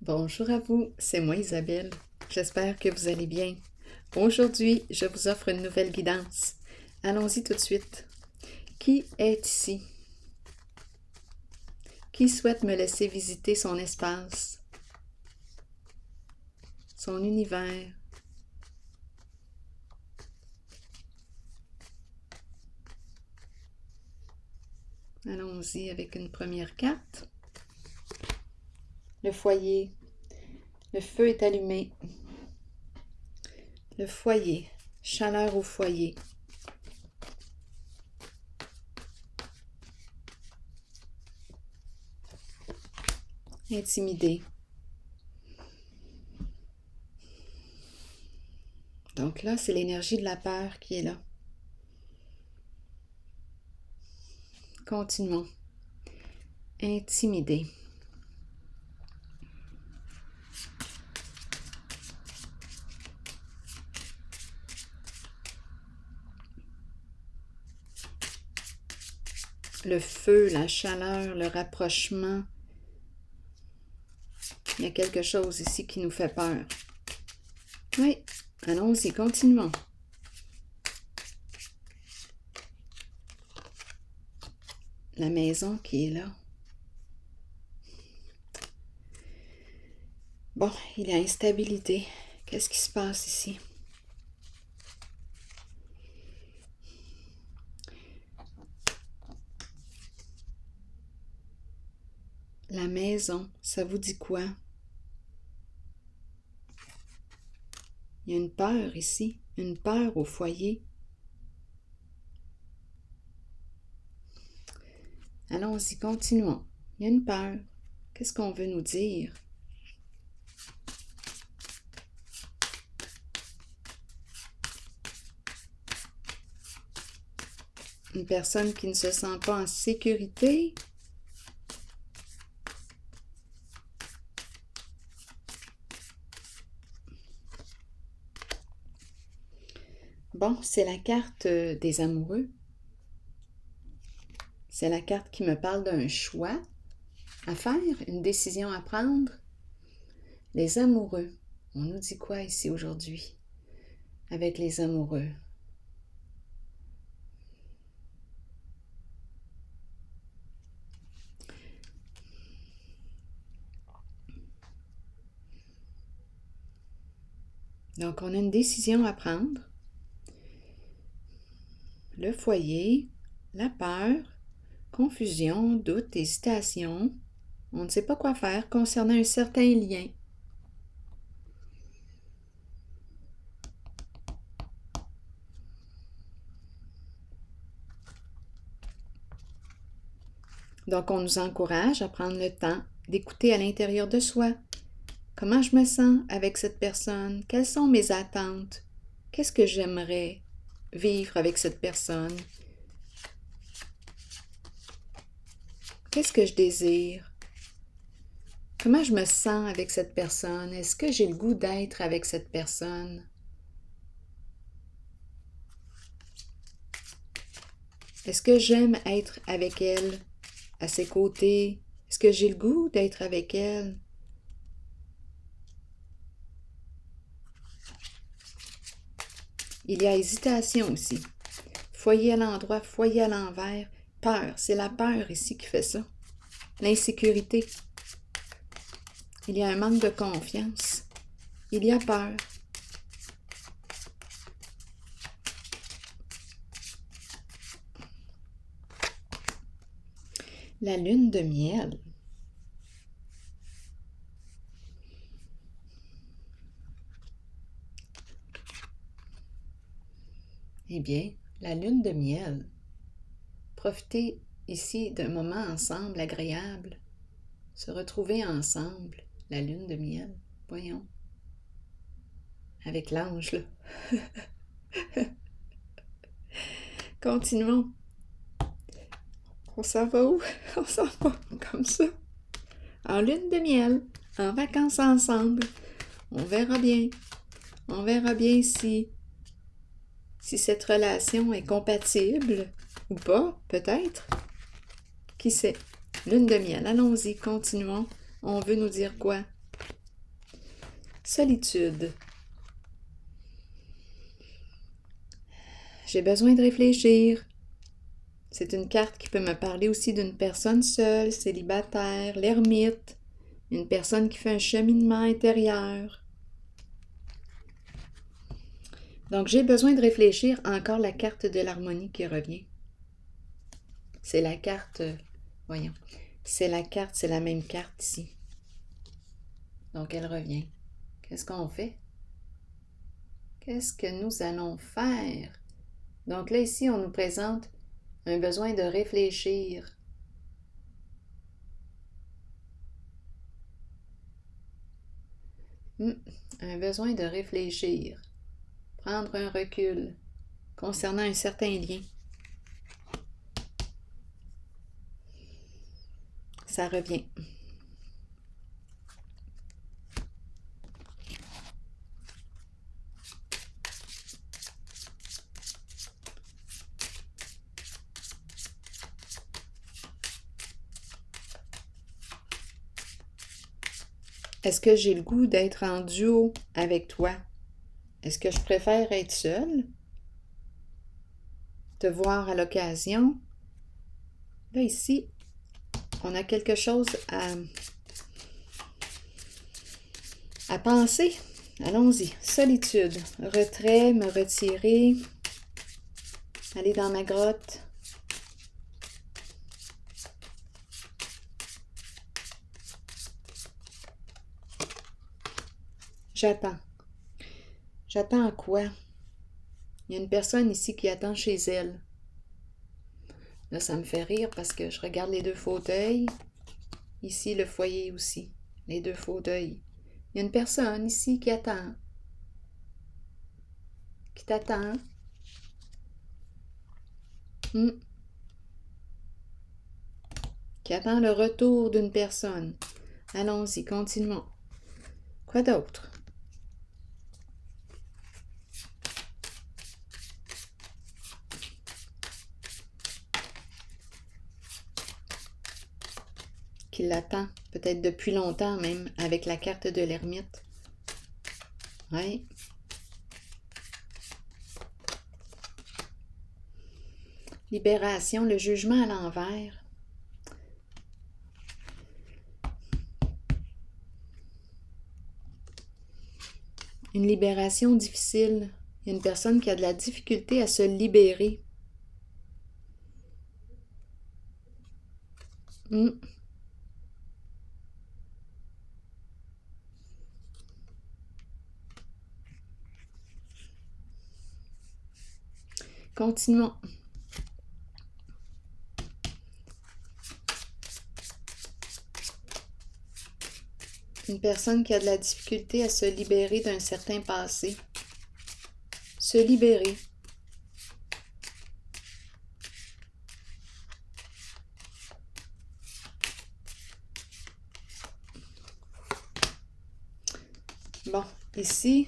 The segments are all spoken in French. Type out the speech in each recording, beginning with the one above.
Bonjour à vous, c'est moi Isabelle. J'espère que vous allez bien. Aujourd'hui, je vous offre une nouvelle guidance. Allons-y tout de suite. Qui est ici? Qui souhaite me laisser visiter son espace, son univers? Allons-y avec une première carte. Le foyer. Le feu est allumé. Le foyer. Chaleur au foyer. Intimidé. Donc là, c'est l'énergie de la peur qui est là. Continuons. Intimidé. Le feu, la chaleur, le rapprochement. Il y a quelque chose ici qui nous fait peur. Oui, allons-y, continuons. La maison qui est là. Bon, il y a instabilité. Qu'est-ce qui se passe ici? La maison, ça vous dit quoi? Il y a une peur ici, une peur au foyer. Allons-y, continuons. Il y a une peur. Qu'est-ce qu'on veut nous dire? Une personne qui ne se sent pas en sécurité. Bon, c'est la carte des amoureux. C'est la carte qui me parle d'un choix à faire, une décision à prendre. Les amoureux. On nous dit quoi ici aujourd'hui avec les amoureux? Donc, on a une décision à prendre. Le foyer, la peur, confusion, doute, hésitation. On ne sait pas quoi faire concernant un certain lien. Donc, on nous encourage à prendre le temps d'écouter à l'intérieur de soi. Comment je me sens avec cette personne? Quelles sont mes attentes? Qu'est-ce que j'aimerais vivre avec cette personne? Qu'est-ce que je désire? Comment je me sens avec cette personne? Est-ce que j'ai le goût d'être avec cette personne? Est-ce que j'aime être avec elle, à ses côtés? Est-ce que j'ai le goût d'être avec elle? Il y a hésitation aussi. Foyer à l'endroit, foyer à l'envers. Peur, c'est la peur ici qui fait ça. L'insécurité. Il y a un manque de confiance. Il y a peur. La lune de miel. Eh bien, la lune de miel. Profitez ici d'un moment ensemble agréable. Se retrouver ensemble. La lune de miel. Voyons. Avec l'ange, là. Continuons. On s'en va où? On s'en va comme ça. En lune de miel. En vacances ensemble. On verra bien. On verra bien si cette relation est compatible ou pas, peut-être. Qui sait? Lune de miel. Allons-y, continuons. On veut nous dire quoi? Solitude. J'ai besoin de réfléchir. C'est une carte qui peut me parler aussi d'une personne seule, célibataire, l'ermite, une personne qui fait un cheminement intérieur. Donc, j'ai besoin de réfléchir. Encore la carte de l'harmonie qui revient. C'est la carte, voyons, c'est la même carte ici. Donc, elle revient. Qu'est-ce qu'on fait? Qu'est-ce que nous allons faire? Donc là, ici, on nous présente un besoin de réfléchir. Un besoin de réfléchir. Prendre un recul concernant un certain lien. Ça revient. Est-ce que j'ai le goût d'être en duo avec toi? Est-ce que je préfère être seule? Te voir à l'occasion? Là, ici, on a quelque chose à penser. Allons-y. Solitude. Retrait, me retirer. Aller dans ma grotte. J'attends. J'attends quoi? Il y a une personne ici qui attend chez elle. Là, ça me fait rire parce que je regarde les deux fauteuils. Ici, le foyer aussi. Les deux fauteuils. Il y a une personne ici qui attend. Qui t'attend. Qui attend le retour d'une personne. Allons-y, continuons. Quoi d'autre? Qui l'attend, peut-être depuis longtemps même, avec la carte de l'ermite. Oui. Libération, le jugement à l'envers. Une libération difficile. Il y a une personne qui a de la difficulté à se libérer. Continuons. Une personne qui a de la difficulté à se libérer d'un certain passé. Se libérer. Bon, ici,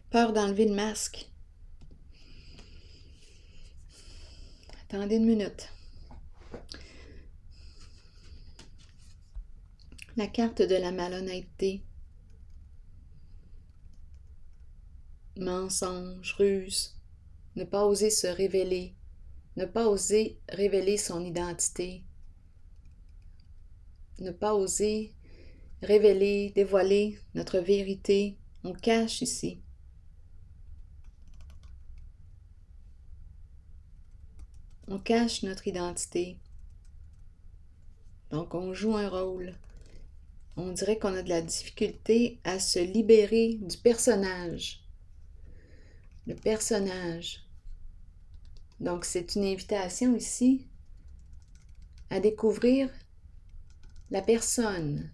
peur d'enlever le masque. Attendez une minute. La carte de la malhonnêteté. Mensonge, ruse. Ne pas oser se révéler. Ne pas oser révéler son identité. Ne pas oser révéler, dévoiler notre vérité. On cache ici. On cache notre identité. Donc, on joue un rôle. On dirait qu'on a de la difficulté à se libérer du personnage. Le personnage. Donc, c'est une invitation ici à découvrir la personne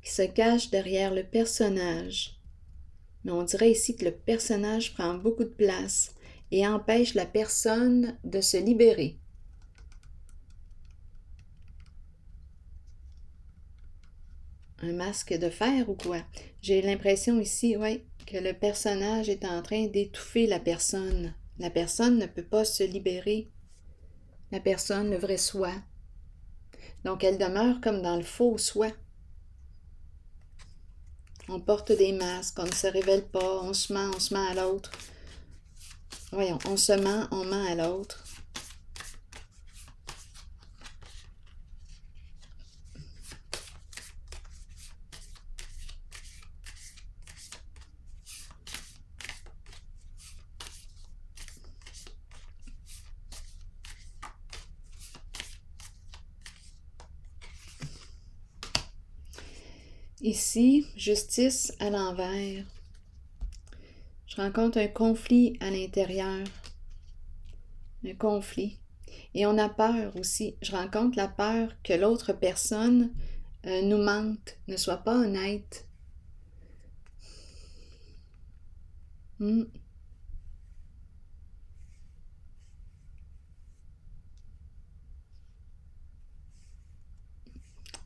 qui se cache derrière le personnage. Mais on dirait ici que le personnage prend beaucoup de place et empêche la personne de se libérer. Un masque de fer ou quoi? J'ai l'impression ici, oui, que le personnage est en train d'étouffer la personne. La personne ne peut pas se libérer. La personne, le vrai soi. Donc, elle demeure comme dans le faux soi. On porte des masques, on ne se révèle pas, on se ment à l'autre. Voyons, on se ment, on ment à l'autre. Ici, justice à l'envers. Je rencontre un conflit à l'intérieur. Un conflit. Et on a peur aussi. Je rencontre la peur que l'autre personne nous mente, ne soit pas honnête.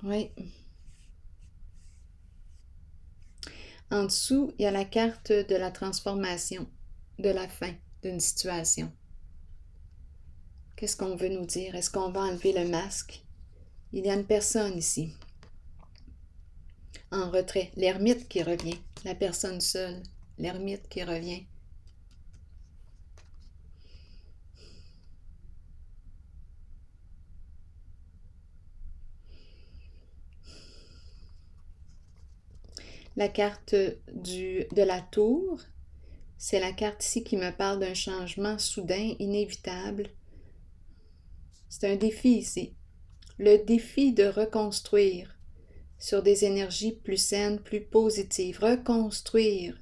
Oui. En dessous, il y a la carte de la transformation, de la fin d'une situation. Qu'est-ce qu'on veut nous dire? Est-ce qu'on va enlever le masque? Il y a une personne ici, en retrait. L'ermite qui revient, la personne seule, l'ermite qui revient. La carte de la tour, c'est la carte ici qui me parle d'un changement soudain, inévitable. C'est un défi ici. Le défi de reconstruire sur des énergies plus saines, plus positives. Reconstruire.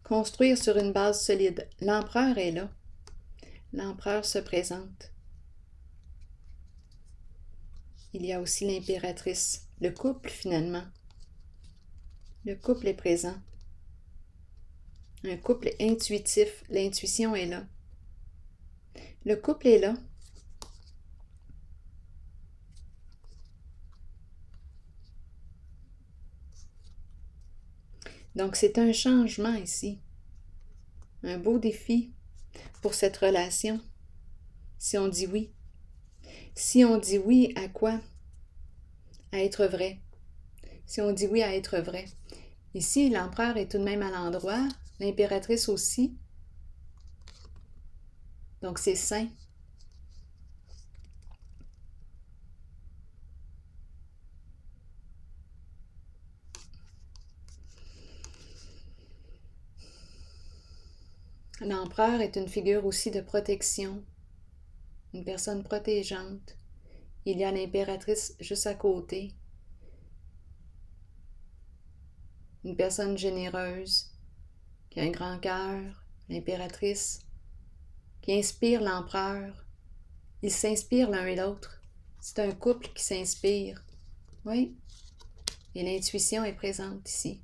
Construire sur une base solide. L'empereur est là. L'empereur se présente. Il y a aussi l'impératrice. Le couple, finalement. Le couple est présent. Un couple intuitif. L'intuition est là. Le couple est là. Donc, c'est un changement ici. Un beau défi pour cette relation. Si on dit oui. Si on dit oui à quoi? À être vrai. Si on dit oui à être vrai. Ici, l'empereur est tout de même à l'endroit, l'impératrice aussi. Donc, c'est sain. L'empereur est une figure aussi de protection, une personne protégeante. Il y a l'impératrice juste à côté. Une personne généreuse, qui a un grand cœur, l'impératrice, qui inspire l'empereur. Ils s'inspirent l'un et l'autre. C'est un couple qui s'inspire. Oui. Et l'intuition est présente ici.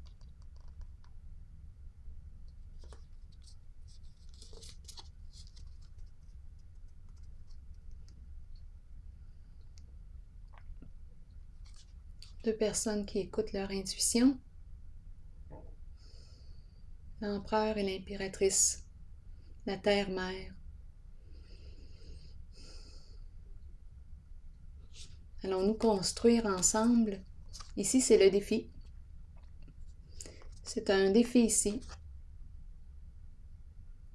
Deux personnes qui écoutent leur intuition. L'empereur et l'impératrice. La terre-mère. Allons-nous construire ensemble? Ici, c'est le défi. C'est un défi ici.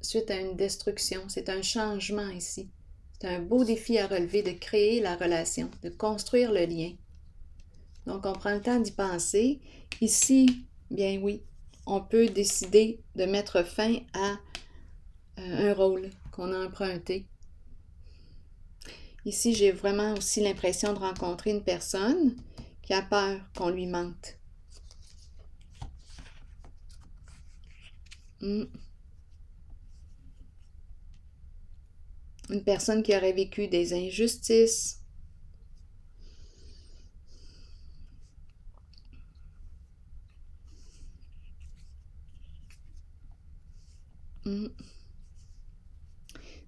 Suite à une destruction, c'est un changement ici. C'est un beau défi à relever de créer la relation, de construire le lien. Donc, on prend le temps d'y penser. Ici, bien oui, on peut décider de mettre fin à un rôle qu'on a emprunté. Ici, j'ai vraiment aussi l'impression de rencontrer une personne qui a peur qu'on lui mente. Une personne qui aurait vécu des injustices.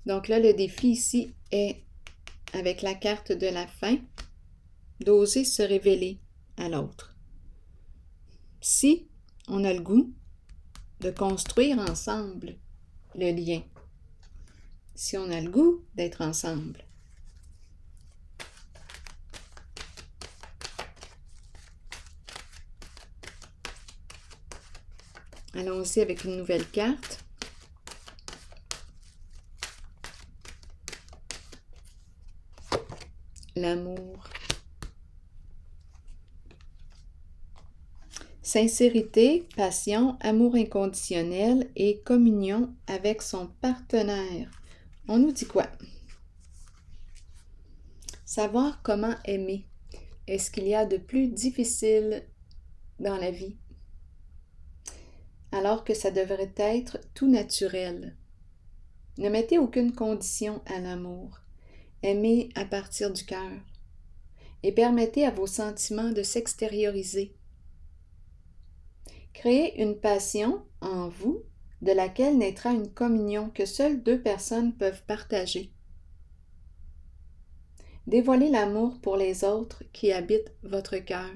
Donc là, le défi ici est, avec la carte de la fin, d'oser se révéler à l'autre. Si on a le goût de construire ensemble le lien, si on a le goût d'être ensemble. Allons-y avec une nouvelle carte. L'amour. Sincérité, passion, amour inconditionnel et communion avec son partenaire. On nous dit quoi? Savoir comment aimer. Est-ce qu'il y a de plus difficile dans la vie? Alors que ça devrait être tout naturel. Ne mettez aucune condition à l'amour. Aimez à partir du cœur. Et permettez à vos sentiments de s'extérioriser. Créez une passion en vous de laquelle naîtra une communion que seules deux personnes peuvent partager. Dévoilez l'amour pour les autres qui habitent votre cœur.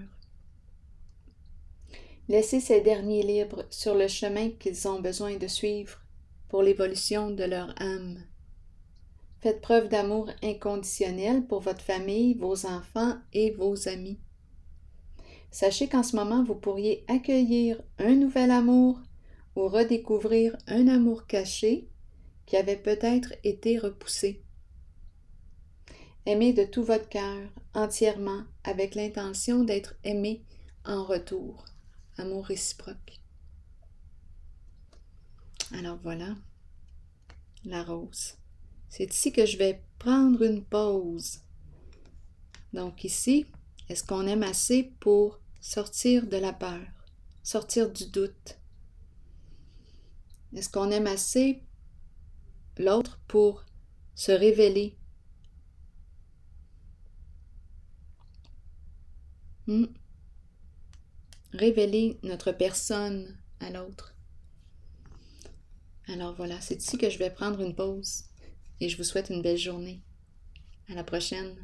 Laissez ces derniers libres sur le chemin qu'ils ont besoin de suivre pour l'évolution de leur âme. Faites preuve d'amour inconditionnel pour votre famille, vos enfants et vos amis. Sachez qu'en ce moment, vous pourriez accueillir un nouvel amour ou redécouvrir un amour caché qui avait peut-être été repoussé. Aimez de tout votre cœur, entièrement, avec l'intention d'être aimé en retour. Amour réciproque. Alors voilà, la rose. C'est ici que je vais prendre une pause. Donc ici, est-ce qu'on aime assez pour sortir de la peur, sortir du doute? Est-ce qu'on aime assez l'autre pour se révéler? Révéler notre personne à l'autre. Alors voilà, c'est ici que je vais prendre une pause et je vous souhaite une belle journée. À la prochaine.